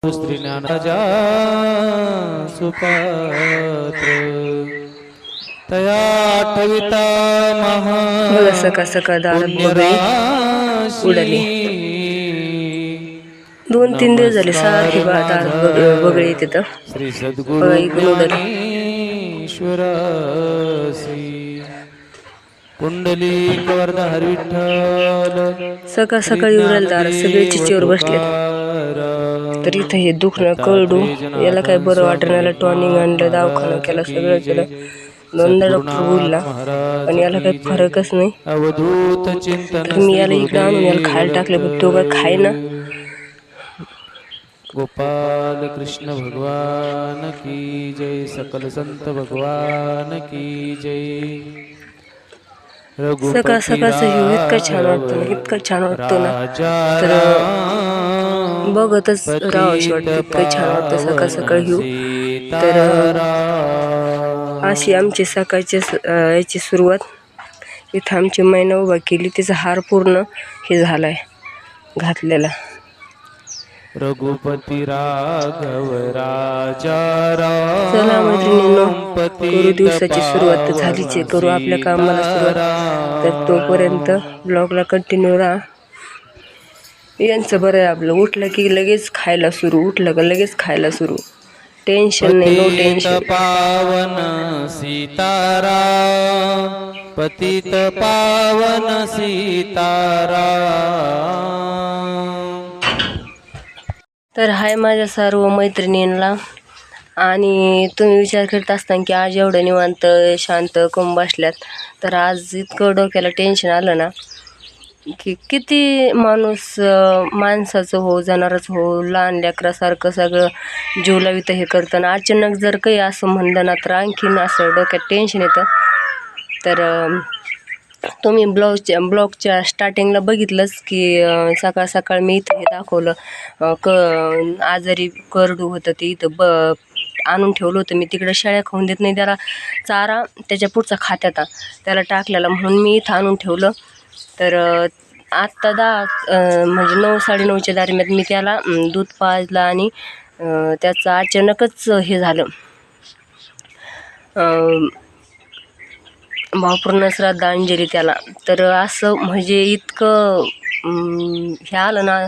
स्त्री ज्ञानराजा सुपात्र तया आठविता महा बघा सकाळ सकाळ दारात बगळे उडाली. 2-3 दिवस झाले सारखी दारात बगळे येते तर श्री बघा सद्गुरु इकडून उडाली. ज्ञानेश्वरासी पुंडलिक वरदाहर विठ्ठल सकाळ श्री सकाळी उडाल दारात सगळे ज्ञानदेव चिचेवर बसलेत. तर इथं हे दुखणं कळडू याला काय बरं वाटणं, याला टॉनिक आणलं, दवाखाना केला, सगळं केलं. 2दा डॉक्टर बोलला पण याला काही फरकच नाही. अवधूत चिंतन तर मी श्री याला इकडे आणून याला गुरुदेव खायला टाकले, पण दत्त तो काय खायना. गोपाल कृष्ण भगवान की जय, सकल संत भगवान की जय. सकाळ रघुपती सकाळचं हिव इतका छान राघव वाटतो ना, इतका छान वाटतो ना. राजा तर राम बघतच राहावंशी पतित वाटतं, इतकं छान वाटतं सकाळ पावन सकाळ हिव. तर सीताराम. अशी आमची सकाळची याची सुरुवात. इथं आमची मैना उभा केली, तिचा हार पूर्ण हे झालाय घातलेला. रघुपती राघव राजा चला मैत्रिणींनो, राम करू पतित दिवसाची सुरुवात तर झालीच आहे, पावन करू आपल्या कामाला सुरुवात. तर तोपर्यंत ब्लॉगला कंटिन्यू राहा. यांचं बरं आहे आपलं, उठलं की लगेच खायला सुरू, उठलं का लगेच खायला सुरू, टेन्शन नाही, नो पतित टेन्शन. पावन सीताराम पतित पावन सीताराम. तर हाय माझ्या सर्व मैत्रिणींना. आणि तुम्ही विचार करत असता की आज एवढं निवांत शांत कम बसल्यात. तर आज इतकं डोक्याला टेन्शन आलं ना की किती माणूस माणसाचं हो, जनावरच हो, लहान लेकरासारखं सगळं जीव लावितं हे करताना अचानक जर काही असं म्हणलं ना तर आणखीन असं डोक्यात टेन्शन येतं. तर तुम्ही ब्लॉगच्या स्टार्टिंगला बघितलंच की सकाळ सकाळ मी इथं हे दाखवलं, आजारी करडू होतं ते इथं आणून ठेवलं होतं मी. तिकडं शेळ्या खाऊन देत नाही त्याला चारा, त्याच्या पुढचा खात्याचा त्याला टाकलेला, म्हणून मी इथं आणून ठेवलं. तर आत्ता म्हणजे 9-9:30च्या दरम्यान मी त्याला दूध पाजलं आणि त्याचं अचानकच हे झालं, भावपूर्ण श्रद्धांजली त्याला. तर असं म्हणजे इतकं हे आलं ना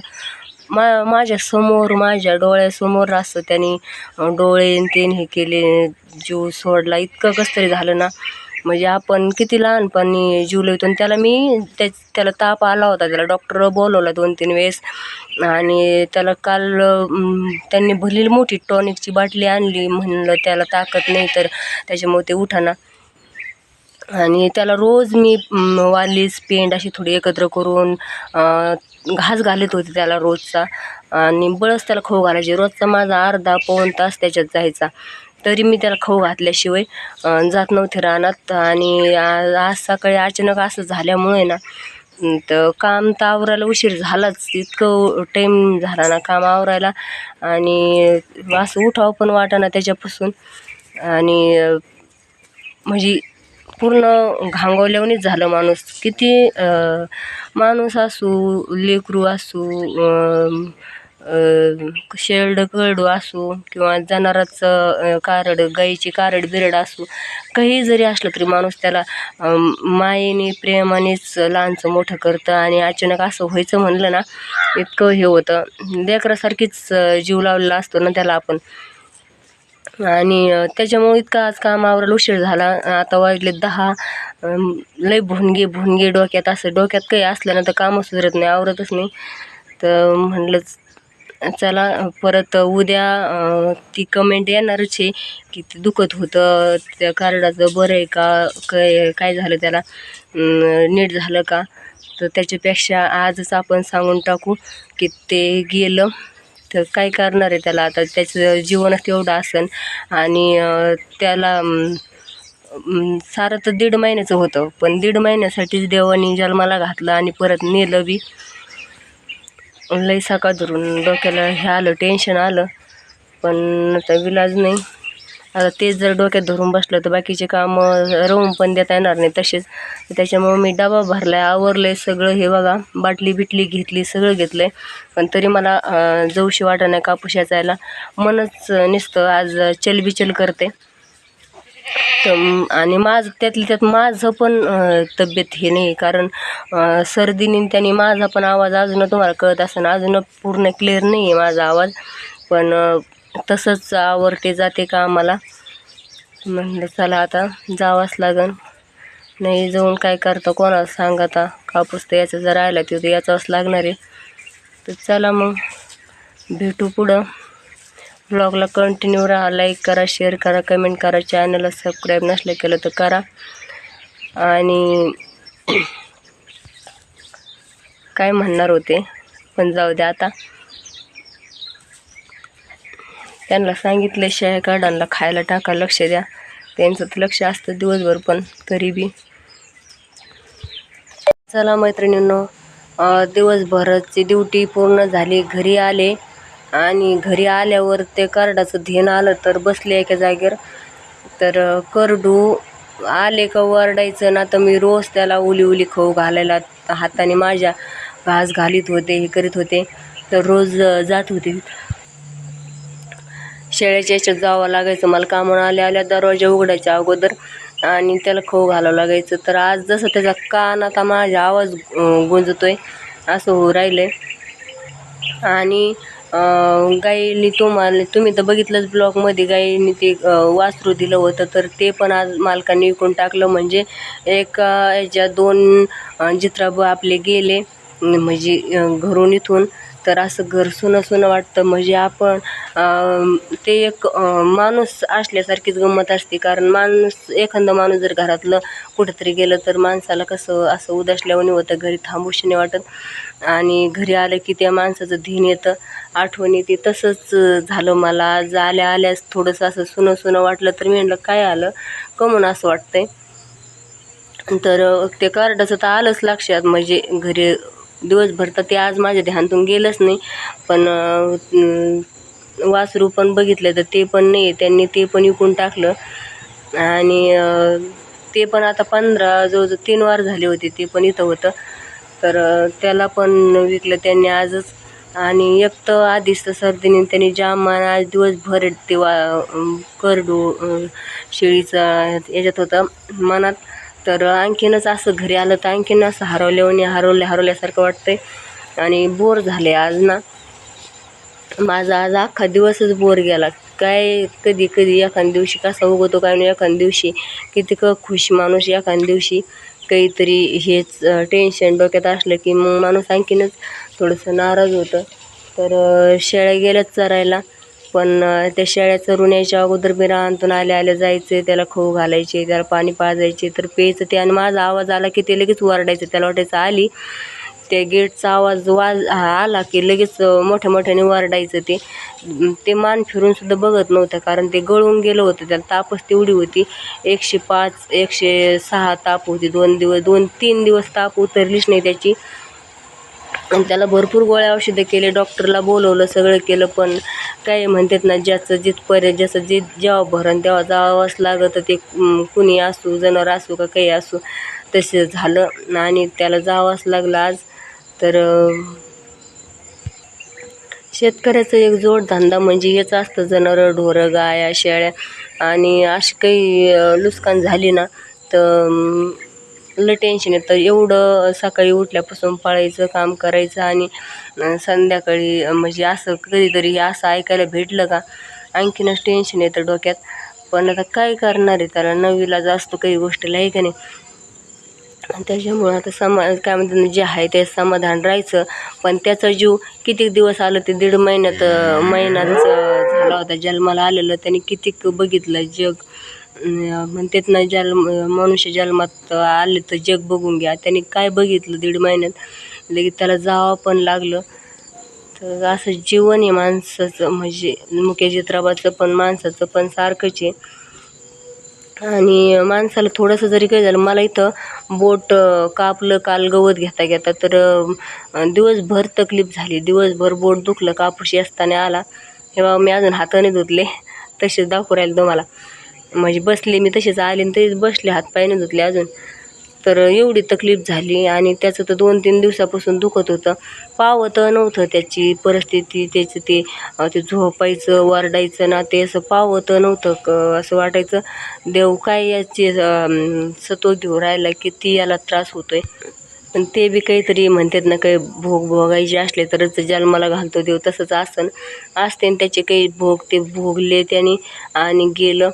माझ्या समोर, माझ्या डोळ्यासमोर असं त्यांनी डोळे हे केले, जीव सोडला. इतकं कसं तरी झालं ना, म्हणजे आपण किती लहानपणी जीव लावतो. आणि त्याला ताप आला होता, त्याला डॉक्टर बोलवला 2-3 वेळेस. आणि त्याला काल त्यांनी भरलेली मोठी टॉनिकची बाटली आणली, म्हणलं त्याला ताकद नाही तर त्याच्यामुळे ते उठाना. आणि त्याला रोज मी वालीस पेंड अशी थोडी एकत्र करून घास घालत होते त्याला रोजचा, आणि बळच त्याला खाऊ घालायचे. रोजचा माझा अर्धा-पाऊण तास त्याच्यात जायचा, तरी मी त्याला खाऊ घातल्याशिवाय जात नव्हते रानात. आणि आज सकाळी अचानक असं झाल्यामुळे ना, तर काम तर आवरायला उशीर झालाच, इतकं टाईम झाला ना काम आवरायला. आणि असं उठावं पण वाटाना त्याच्यापासून. आणि म्हणजे पूर्ण घांगवल्यावरच झालं माणूस. किती माणूस असू, लेकरू असू, शेरडं करडू असू, किंवा जनावराचं गाईची कारड बिरड असू, काही जरी असलं तरी माणूस त्याला मायेने प्रेमानेच लहानचं मोठं करतं. आणि अचानक असं व्हायचं म्हणलं ना, इतकं हे होतं. लेकरासारखीच जीव लावलेला असतो ना त्याला आपण. आणि त्याच्यामुळे इतका आज काम आवरायला उशीर झाला. आता वाजले 10. लय भुणगे डोक्यात, असं डोक्यात काही असलं ना तर कामं सुधरत नाही, आवरतच नाही. तर म्हणलं चला परत उद्या ती कमेंट येणारच आहे की ते दुखत होतं त्या कार्डाचं, बरं आहे का, काय झालं त्याला, नीट झालं का. तर त्याच्यापेक्षा आजच आपण सांगून टाकू की ते गेलं तर काय करणार आहे त्याला. आता त्याचं जीवनच तेवढं असेल. आणि त्याला सारं तर 1.5 महिन्याचं होतं, पण 1.5 महिन्यासाठीच देवानी जन्माला घातलं आणि परत नेलं बी. लई सकाळ धरून डोक्याला हे आलं, टेन्शन आलं, पण आता विलाज नाही. आता तेच जर डोक्यात धरून बसलं तर बाकीचे कामं रवून पण देता येणार नाही तसेच. त्याच्यामुळं मी डबा भरला आहे, आवरलं आहे सगळं. हे बघा बाटली बिटली घेतली, सगळं घेतलं आहे. पण तरी मला जाऊशी वाटत नाही कापूस याचायला. मनच नुसतं आज चलबिचल करते. तर आणि माझं त्यातल्या त्यात माझं पण तब्येत हे नाही, कारण सर्दीने त्याने माझा पण आवाज अजून तुम्हाला कळत असं अजून पूर्ण क्लिअर नाही आहे माझा आवाज. पण तसंच आवरते जाते का आम्हाला. म्हणलं चला आता जावंच लागन, नाही जाऊन काय करता कोणाला सांग. आता कापूस तर याचा जर राहिला ते याचाच लागणार आहे. तर चला मग भेटू पुढं. ब्लॉगला कंटिन्यू राहा, लाईक करा, शेअर करा, कमेंट करा, चॅनलला सबस्क्राईब नसलं केलं तर करा. आणि काय म्हणणार होते पण जाऊ द्या आता. त्यांना सांगितलं शेळ्या काढायला खायला टाका, लक्ष द्या. त्यांचं तर लक्ष असतं दिवसभर, पण तरी बी. चला मैत्रिणींनो, दिवसभराची ड्युटी पूर्ण झाली, घरी आले. आणि घरी आल्यावर ते करडाचं ध्येन आलं तर बसले एका जागेवर. तर करडू आले का वरडायचं ना, तर मी रोज त्याला उली उली खाऊ घालायला हाताने माझ्या घास घालीत होते, हे करीत होते. तर रोज जात होते शेळ्याच्या याच्यात जावं लागायचं मला. कामून आल्या दरवाजा उघडायच्या अगोदर आणि त्याला खाऊ घालावं लागायचं. तर आज जसं त्याचा कान आता माझा आवाज गुंजतोय असं हो राहिलं. आणि गाईनी तुम्ही तर बघितलंच ब्लॉगमध्ये, गाईनी ते वासरू दिलं होतं. तर ते पण आज मालकाने विकून टाकलं. म्हणजे एका ह्याच्या 2 जित्राबा आपले गेले म्हणजे घरून इथून. तर असं घर सुनं वाटतं. म्हणजे आपण ते एक माणूस असल्यासारखीच गंमत असते. कारण एखादा माणूस जर घरातलं कुठंतरी गेलं तर माणसाला कसं असं उदासल्यावानी होतं, घरी थांबूशी नाही वाटत. आणि घरी आलं की त्या माणसाचं ध्यान येतं, आठवण येते. तसंच झालं मला आज. आल्यास थोडंसं असं सुनं वाटलं. तर मी म्हणलं काय आलं कमून असं वाटतंय. तर ते कार्डाचं तर आलंच लक्षात. म्हणजे घरी दिवसभर तर ते आज माझ्या ध्यानातून गेलंच नाही. पण वासरू पण बघितलं तर ते पण नाही, त्यांनी ते पण विकून टाकलं. आणि ते पण आता 15 जवळजवळ 3 वार झाले होते ते पण इथं होतं. तर त्याला पण विकलं त्यांनी आजच. आणि एक तर आधीच तर सर्दीने त्यांनी जाम आज दिवसभर ते करडू शेळीचा याच्यात होतं मनात. तर आणखीनच असं घरी आलं तर आणखीन असं हरवल्यासारखं वाटतंय. आणि बोर झाले आज ना. माझा आज अख्खा दिवसच बोर गेला. काय कधी एखाद्या दिवशी कसा उगवतो काय नाही, एखाद्या दिवशी किती खुश माणूस, एखाद्या दिवशी काहीतरी हेच टेन्शन डोक्यात असलं की मग माणूस आणखीनच थोडंसं नाराज होतं. तर शेळ्या गेल्याच चरायला. पण त्या शेळ्या चरून यायच्या अगोदर मी रानातून आल्या जायचे, त्याला खाऊ घालायचे, त्याला पाणी पाजायचे. तर प्यायचं ते. आणि माझा आवाज आला की ते लगेच वरडायचं. त्याला वाटायचं आली. त्या गेटचा आवाज आला की लगेच मोठ्याने वरडायचं. ते मान फिरूनसुद्धा बघत नव्हतं, कारण ते गळून गेलं होतं. त्याला तापच तेवढी होती. 105 106 ताप होती. 2-3 दिवस ताप उतरलीच नाही त्याची. आणि त्याला भरपूर गोळ्या औषधं केले, डॉक्टरला बोलवलं, सगळं केलं. पण काय म्हणतात ना, ज्याचं जेव्हा भरण तेव्हा जावंच लागतं. ते कुणी असू, जनावर असू का काही असू, तसं झालं आणि त्याला जावंच लागलं आज. तर शेतकऱ्याचं एक जोडधंदा म्हणजे हेच असतं, जनावरं, ढोरं, गाया, शेळ्या. आणि अशी काही नुकसान झाली ना तर लय टेन्शन येतं. एवढं सकाळी उठल्यापासून पळायचं, काम करायचं आणि संध्याकाळी म्हणजे असं कधीतरी असं ऐकायला भेटलं का आणखीनच टेन्शन येतं डोक्यात. पण आता काय करणार आहे, त्याला नाईलाज असतो काही गोष्टीला, आहे का नाही. त्याच्यामुळं आता काय म्हणतात जे आहे ते समाधान राहायचं. पण त्याचा जीव किती दिवस आलं ते 1.5 महिन्याच झाला होता जन्माला आलेलं. त्याने कितीक बघितलं जग. म्हणतात ना, मनुष्य जन्मात आले तर जग बघून घ्या. त्याने काय बघितलं 1.5 महिन्यात, लगेच त्याला जावं पण लागलं. तर असं जीवन आहे माणसाचं. म्हणजे मुक्या चित्राबाचं पण माणसाचं पण सारखंच आहे. आणि माणसाला थोडंसं जरी काही झालं, मला इथं बोट कापलं काल गवत घेता तर दिवसभर तकलीफ झाली. दिवसभर बोट दुखलं, कापूस असताना आला. तेव्हा मी अजून हाताने धुतले. तसेच दाखवू राहिले तुम्हाला. म्हणजे बसले मी तसेच आले आणि तसेच बसले, हातपाय नाही धुतले अजून. तर एवढी तकलीफ झाली आणि त्याचं तर 2-3 दिवसापासून दुखत होतं. पावतं नव्हतं त्याची परिस्थिती, त्याचं ते झोपायचं, वरडायचं ना, ते असं पावतं नव्हतं. असं वाटायचं देव काय याची सत्व घेऊन राहिला, किती याला त्रास होतोय. पण ते बी काहीतरी म्हणतात ना, काही भोग भोगायचे असले तरच जन्माला घालतो देव, तसंच असते आणि त्याचे काही भोग ते भोगले त्याने आणि गेलं.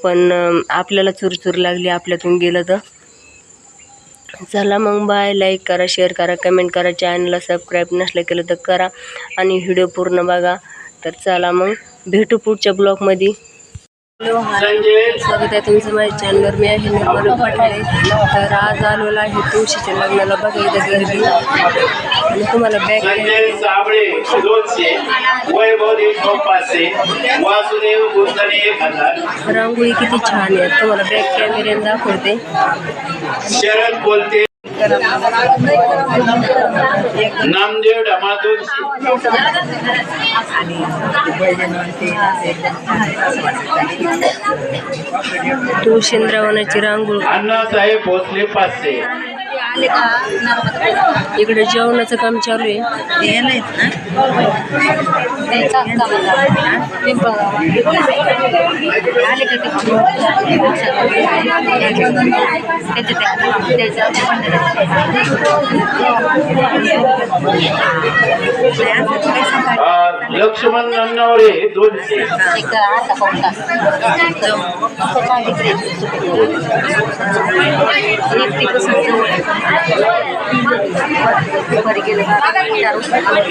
पण आपल्याला चुरचूर लागली, आपल्यातून गेलं तर. चला मग बाय. लाईक करा, शेअर करा, कमेंट करा, चॅनलला सबस्क्राईब नसलं केलं तर करा आणि व्हिडिओ पूर्ण बघा. तर चला मग भेटू पुढच्या ब्लॉगमध्ये. हॅलो स्वागत आहे तुमचं माझ्या चॅनलवर. मी आहे निर्मला पाटील. तर आज आलेलो आहे तुळशीच्या लग्नाला बघायला गर्दी आणि तुम्हाला बॅक रांगोळी किती छान आहे, तुम्हाला बॅक कॅमेऱ्याने दाखवते. शरद बोलते नामदेव डमादूर तुळशींद्रावनाची रांगोळी. अण्णासाहेब भोसले पाचशे. इकडे जेवणाचं काम चालू आहे. लक्ष्मण नन्नवरे 200.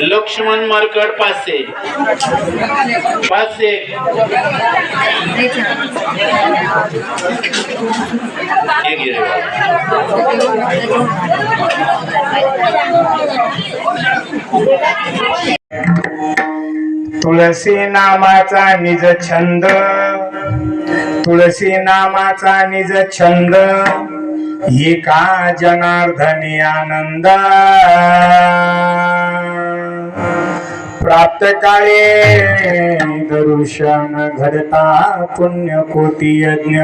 लक्ष्मण मार्कड 500. तुळसी नामाचा निज छंद, तुळसी नामाचा निज छंद, एका जनार्दनी आनंद. प्राप्त काळे दर्शन घडता पुण्य कोटी यज्ञ.